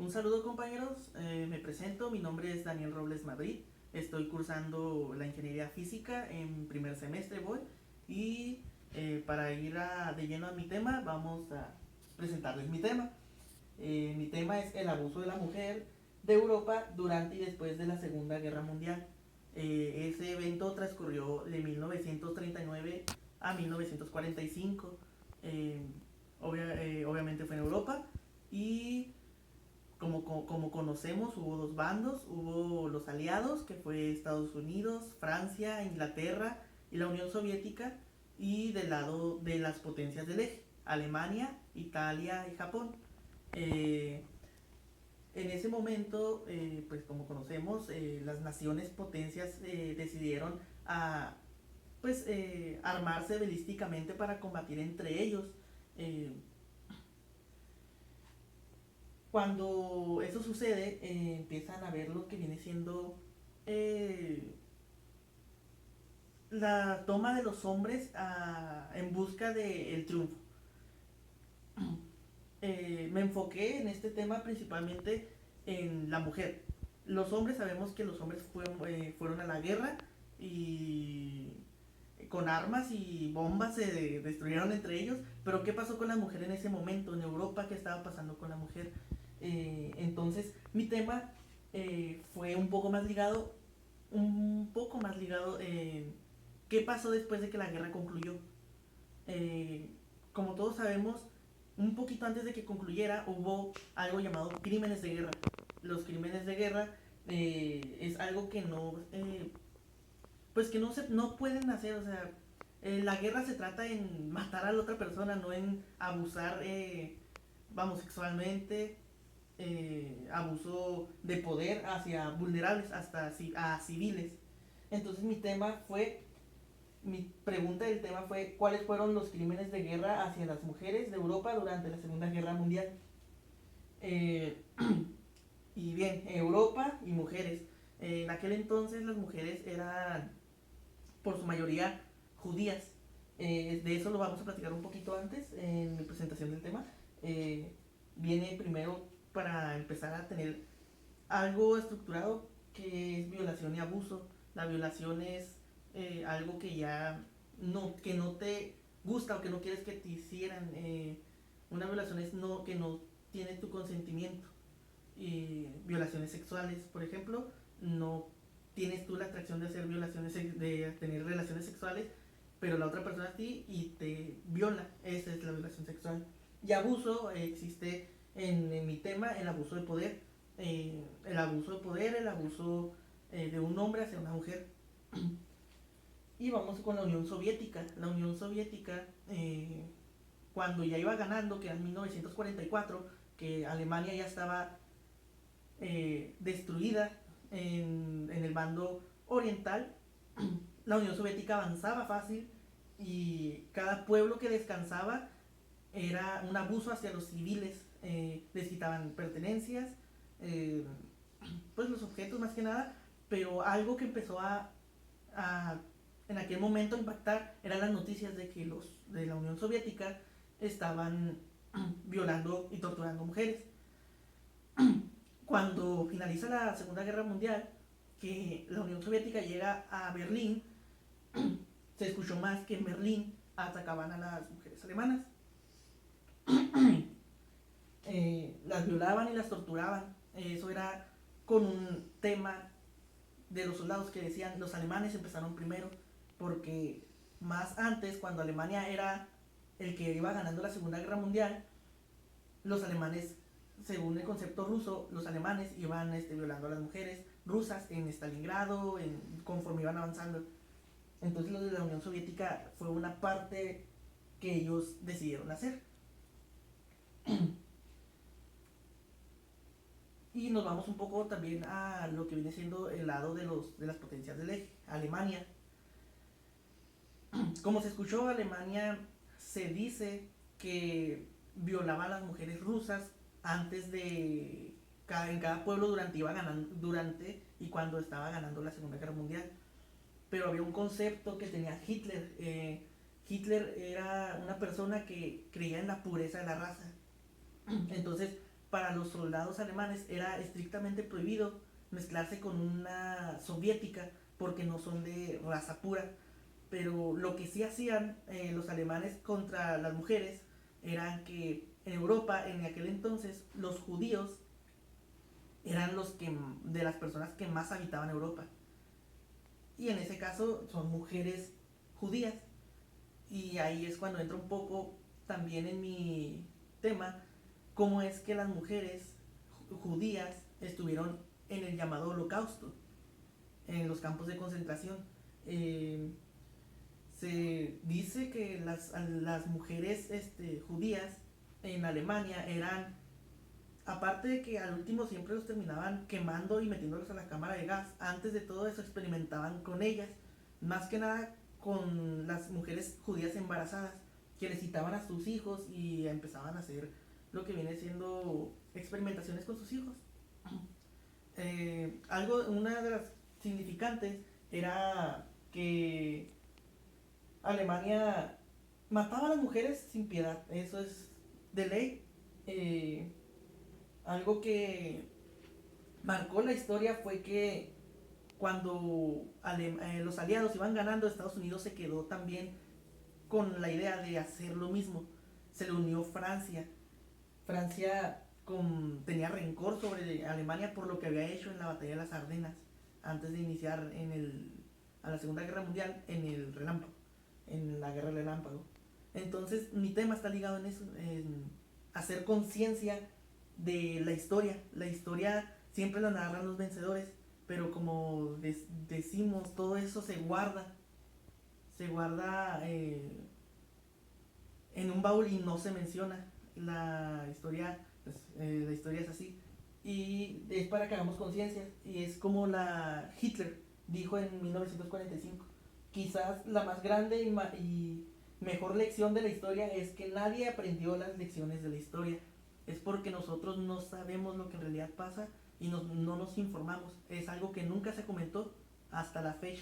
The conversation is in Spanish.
Un saludo compañeros, me presento, mi nombre es Daniel Robles Madrid, estoy cursando la ingeniería física en primer semestre voy y para ir de lleno a mi tema vamos a presentarles mi tema. Mi tema es el abuso de la mujer de Europa durante y después de la Segunda Guerra Mundial. Ese evento transcurrió de 1939 a 1945, eh, obviamente fue en Europa y como conocemos, hubo dos bandos, hubo los aliados, que fue Estados Unidos, Francia, Inglaterra y la Unión Soviética, y del lado de las potencias del eje, Alemania, Italia y Japón. Eh, en ese momento, pues como conocemos, las naciones potencias decidieron a, armarse balísticamente para combatir entre ellos. Eh, Cuando eso sucede, empiezan a ver lo que viene siendo eh, la toma de los hombres en busca del triunfo. Me enfoqué en este tema principalmente en la mujer. Los hombres, sabemos que los hombres fueron a la guerra y con armas y bombas se destruyeron entre ellos, pero ¿qué pasó con la mujer en ese momento? En Europa, ¿qué estaba pasando con la mujer? Entonces, mi tema fue un poco más ligado en qué pasó después de que la guerra concluyó. Eh, Como todos sabemos, un poquito antes de que concluyera hubo algo llamado crímenes de guerra. Los crímenes de guerra es algo que no pueden hacer, o sea, la guerra se trata en matar a la otra persona, no en abusar, sexualmente, abuso de poder hacia vulnerables, hasta a civiles. Entonces mi pregunta del tema fue, ¿cuáles fueron los crímenes de guerra hacia las mujeres de Europa durante la Segunda Guerra Mundial? Eh, y bien, Europa y mujeres. En aquel entonces las mujeres eran por su mayoría judías. De eso lo vamos a platicar un poquito antes en mi presentación del tema. Eh, Viene primero para empezar a tener algo estructurado que es violación y abuso. La violación es algo que no te gusta o que no quieres que te hicieran. Una violación es que no tiene tu consentimiento. Violaciones sexuales, por ejemplo, no tienes tú la atracción de hacer de tener relaciones sexuales, pero la otra persona a ti y te viola. Esa es la violación sexual. Y abuso existe en mi tema, el abuso de poder. El abuso de poder, el abuso de un hombre hacia una mujer. Y vamos con la Unión Soviética. La Unión Soviética, cuando ya iba ganando, que era en 1944, que Alemania ya estaba destruida en el bando oriental, la Unión Soviética avanzaba fácil y cada pueblo que descansaba era un abuso hacia los civiles. Les quitaban pertenencias, eh, pues los objetos más que nada, pero algo que empezó a en aquel momento a impactar eran las noticias de que los de la Unión Soviética estaban violando y torturando mujeres. Cuando finaliza la Segunda Guerra Mundial, que la Unión Soviética llega a Berlín, se escuchó más que en Berlín atacaban a las mujeres alemanas. Las violaban y las torturaban. Eso era con un tema de los soldados que decían los alemanes empezaron primero, porque más antes, cuando Alemania era el que iba ganando la Segunda Guerra Mundial, los alemanes, según el concepto ruso, los alemanes iban violando a las mujeres rusas en Stalingrado, conforme iban avanzando. Entonces lo de la Unión Soviética fue una parte que ellos decidieron hacer. Y nos vamos un poco también a lo que viene siendo el lado de las potencias del eje, Alemania. Como se escuchó, Alemania se dice que violaba a las mujeres rusas antes en cada pueblo durante y cuando estaba ganando la Segunda Guerra Mundial. Pero había un concepto que tenía Hitler. Hitler era una persona que creía en la pureza de la raza. Entonces, para los soldados alemanes era estrictamente prohibido mezclarse con una soviética porque no son de raza pura. Pero lo que sí hacían los alemanes contra las mujeres era que en Europa, en aquel entonces, los judíos eran los que de las personas que más habitaban Europa. Y en ese caso son mujeres judías. Y ahí es cuando entra un poco también en mi tema, cómo es que las mujeres judías estuvieron en el llamado Holocausto, en los campos de concentración. Eh, Se dice que las mujeres judías en Alemania eran, aparte de que al último siempre los terminaban quemando y metiéndolos a la cámara de gas, antes de todo eso experimentaban con ellas, más que nada con las mujeres judías embarazadas, que les citaban a sus hijos y empezaban a hacer lo que viene siendo experimentaciones con sus hijos. Una de las significantes era que Alemania mataba a las mujeres sin piedad, eso es de ley. Eh, Algo que marcó la historia fue que cuando los aliados iban ganando, Estados Unidos se quedó también con la idea de hacer lo mismo. Se le unió Francia. Francia tenía rencor sobre Alemania por lo que había hecho en la batalla de las Ardenas antes de iniciar a la Segunda Guerra Mundial en la Guerra del Relámpago. Entonces mi tema está ligado en eso, en hacer conciencia de la historia. La historia siempre la narran los vencedores, pero como decimos, todo eso se guarda en un baúl y no se menciona. La historia es así. Y es para que hagamos conciencia. Y es como la Hitler dijo en 1945. Quizás la más grande y mejor lección de la historia es que nadie aprendió las lecciones de la historia. Es porque nosotros no sabemos lo que en realidad pasa y no nos informamos. Es algo que nunca se comentó hasta la fecha.